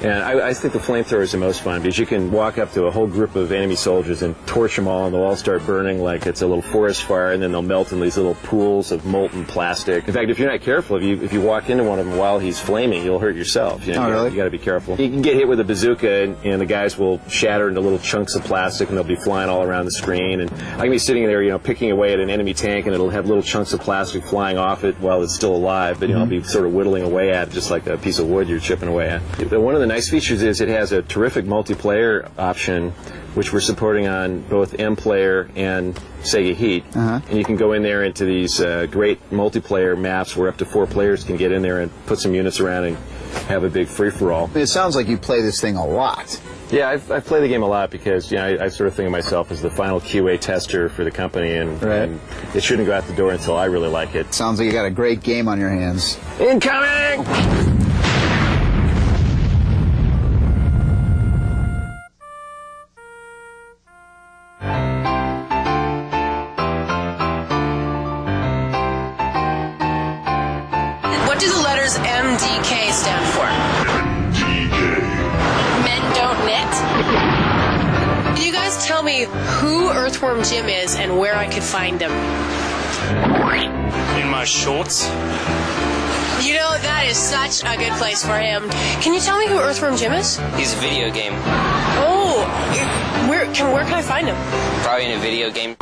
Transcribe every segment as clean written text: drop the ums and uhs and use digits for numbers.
And I think the flamethrower is the most fun because you can walk up to a whole group of enemy soldiers and torch them all, and they'll all start burning like it's a little forest fire, and then they'll melt in these little pools of molten plastic. In fact, if you're not careful, if you walk into one of them while he's flaming, you'll hurt yourself. You know, really? You got to be careful. You can get hit with a bazooka, and the guys will shatter into little chunks of plastic, and they'll be flying all around the screen. And I can be sitting there, you know, picking away at an enemy tank, and it'll have little chunks of plastic flying off it while it's still alive. But you know, I'll be sort of whittling away at it, just like a piece of wood you're chipping away at. One of the nice features is it has a terrific multiplayer option, which we're supporting on both M-Player and Sega Heat. And you can go in there into these great multiplayer maps where up to 4 players can get in there and put some units around and have a big free-for-all. It sounds like you play this thing a lot. Yeah, I've played the game a lot because, you know, I sort of think of myself as the final QA tester for the company, and it shouldn't go out the door until I really like it. Sounds like you got a great game on your hands. Incoming! What do the letters MDK stand for? MDK. Men don't knit? Can you guys tell me who Earthworm Jim is and where I could find him? In my shorts. You know, that is such a good place for him. Can you tell me who Earthworm Jim is? He's a video game. Oh, where can I find him? Probably in a video game.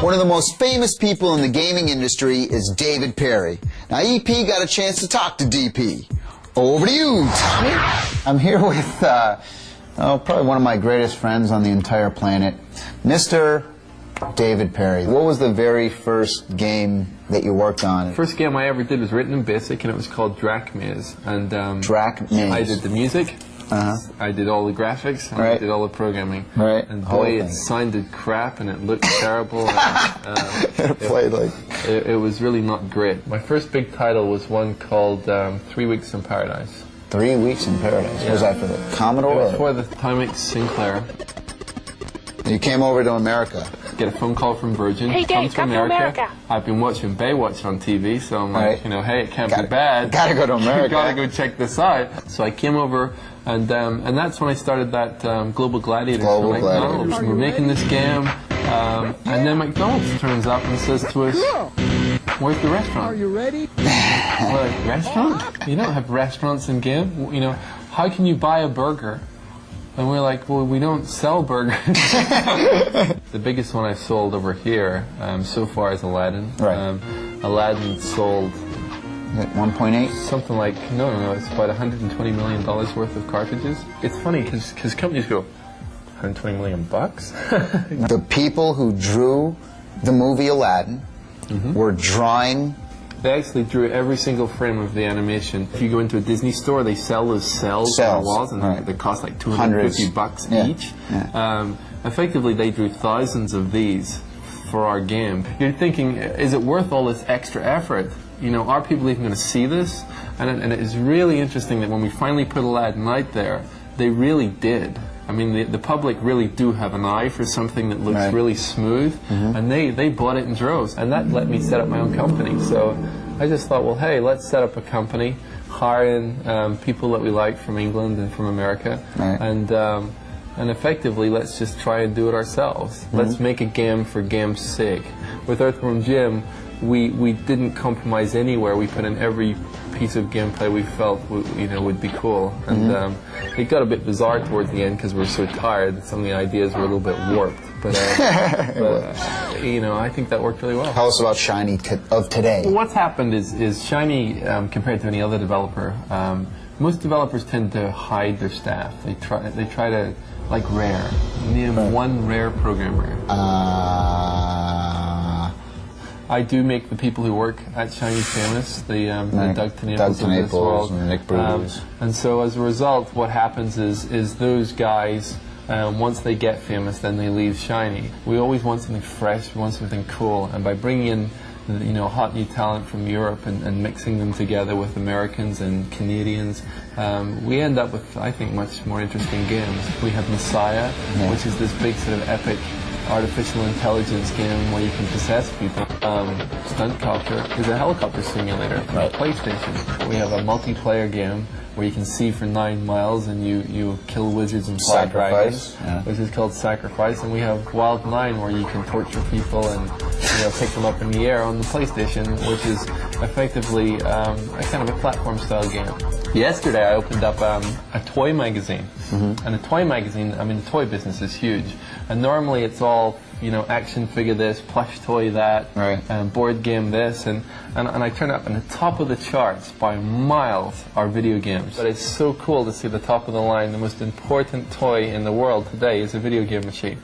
One of the most famous people in the gaming industry is David Perry. Now, EP got a chance to talk to DP. Over to you, Tommy. I'm here with, probably one of my greatest friends on the entire planet, Mr. David Perry. What was the very first game that you worked on? First game I ever did was written in BASIC, and it was called Drac Maze. And Drac Maze. I did the music. I did all the graphics, and I did all the programming. And boy, it sounded crap, and it looked terrible. And, it was really not great. My first big title was one called 3 Weeks in Paradise. 3 Weeks in Paradise? Yeah. Was that for the Commodore? It was for the Timex Sinclair. You came over to America. Get a phone call from Virgin. Hey, Dave, come to America. I've been watching Baywatch on TV, so I'm like, you know, hey, it can't be bad. Gotta go to America. Gotta go check this out. So I came over, and that's when I started that Global Gladiators. Global Gladiators. We're making this game, and then McDonald's turns up and says to us, "Where's the restaurant? Are you ready?" We're like, restaurant? You don't have restaurants in game. You know, how can you buy a burger? And we're like, well, we don't sell burgers. The biggest one I've sold over here so far is Aladdin. Aladdin sold 1.8? Something like, no, it's about $120 million worth of cartridges. It's funny because companies go, 120 million bucks? The people who drew the movie Aladdin were drawing. They actually drew every single frame of the animation. If you go into a Disney store, they sell those cells on the walls, and they cost like 250 bucks each. Effectively, they drew thousands of these for our game. You're thinking, is it worth all this extra effort? You know, are people even going to see this? And it is really interesting that when we finally put Aladdin out there, they really did. I mean, the public really do have an eye for something that looks really smooth, and they bought it in droves, and that let me set up my own company. So I just thought, well, hey, let's set up a company, hire in people that we like from England and from America, and effectively, let's just try and do it ourselves. Let's make a game for game's sake. With Earthworm Jim, we didn't compromise anywhere. We put in every piece of gameplay we felt would be cool, and it got a bit bizarre towards the end because we were so tired. Some of the ideas were a little bit warped, but you know, I think that worked really well. Tell us about Shiny of today. Well, what's happened is Shiny, compared to any other developer, most developers tend to hide their staff. They try to, like Rare. Name one Rare programmer. I do make the people who work at Shiny famous, the Doug Tenaples of this world. And Nick Bruce. And so as a result, what happens is those guys, once they get famous, then they leave Shiny. We always want something fresh, we want something cool, and by bringing in hot new talent from Europe and mixing them together with Americans and Canadians, we end up with, I think, much more interesting games. We have Messiah, which is this big sort of epic artificial intelligence game where you can possess people. Stuntcopter is a helicopter simulator for PlayStation. We have a multiplayer game where you can see for 9 miles and you kill wizards and fly dragons, which is called Sacrifice. And we have Wild 9, where you can torture people and pick them up in the air on the PlayStation, which is effectively a kind of a platform-style game. Yesterday I opened up a toy magazine, and a toy magazine, I mean the toy business is huge, and normally it's all action figure this, plush toy that, board game this, and I turn up, and the top of the charts by miles are video games. But it's so cool to see the top of the line. The most important toy in the world today is a video game machine.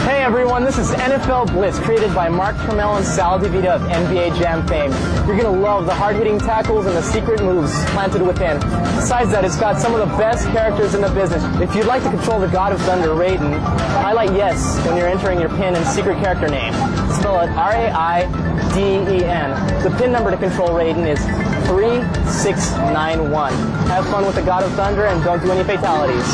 Hey everyone, this is NFL Blitz, created by Mark Trammell and Sal DeVita of NBA Jam fame. You're going to love the hard-hitting tackles and the secret moves planted within. Besides that, it's got some of the best characters in the business. If you'd like to control the God of Thunder, Raiden, highlight yes when you're entering your PIN and secret character name. Spell it R-A-I-D-E-N. The PIN number to control Raiden is 3691. Have fun with the God of Thunder and don't do any fatalities.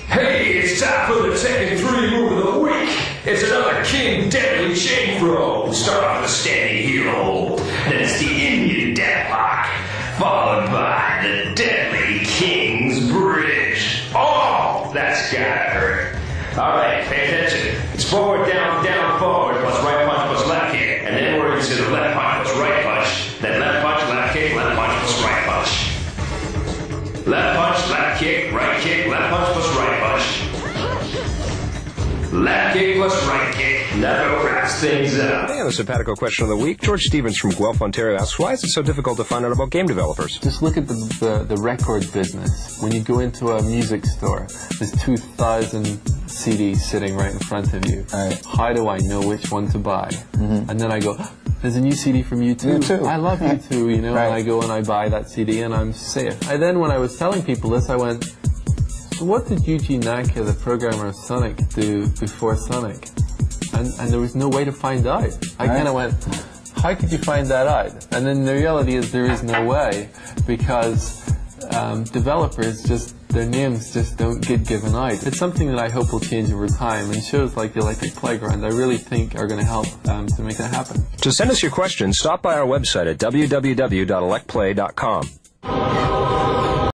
Hey, it's time for the second 3 move of the week. It's another King Deadly chain throw. Start off with a standing hero. Then it's the Indian Deathlock, followed by the Deadly King's Bridge. Oh, that's gotta hurt. All right, pay attention. It's forward, down, down, forward, plus right punch, plus left kick. And then we're into the left punch, plus right punch. Then left punch, left kick, left punch, plus right punch. Left punch, left kick, left punch plus right punch. Left kick plus right kick. Never wraps things up. Hey, on the Simpatico question of the week, George Stevens from Guelph, Ontario asks, why is it so difficult to find out about game developers? Just look at the record business. When you go into a music store, there's 2,000 CDs sitting right in front of you. How do I know which one to buy? And then I go, there's a new CD from U2. I love U2, and I go and I buy that CD and I'm safe. And then when I was telling people this, I went, so what did Yuji Naka, the programmer of Sonic, do before Sonic? And there was no way to find out. I kind of went, how could you find that out? And then the reality is there is no way, because developers their names just don't get given out. It's something that I hope will change over time, and shows like the Electric Playground I really think are going to help to make that happen. To send us your questions, stop by our website at www.electplay.com.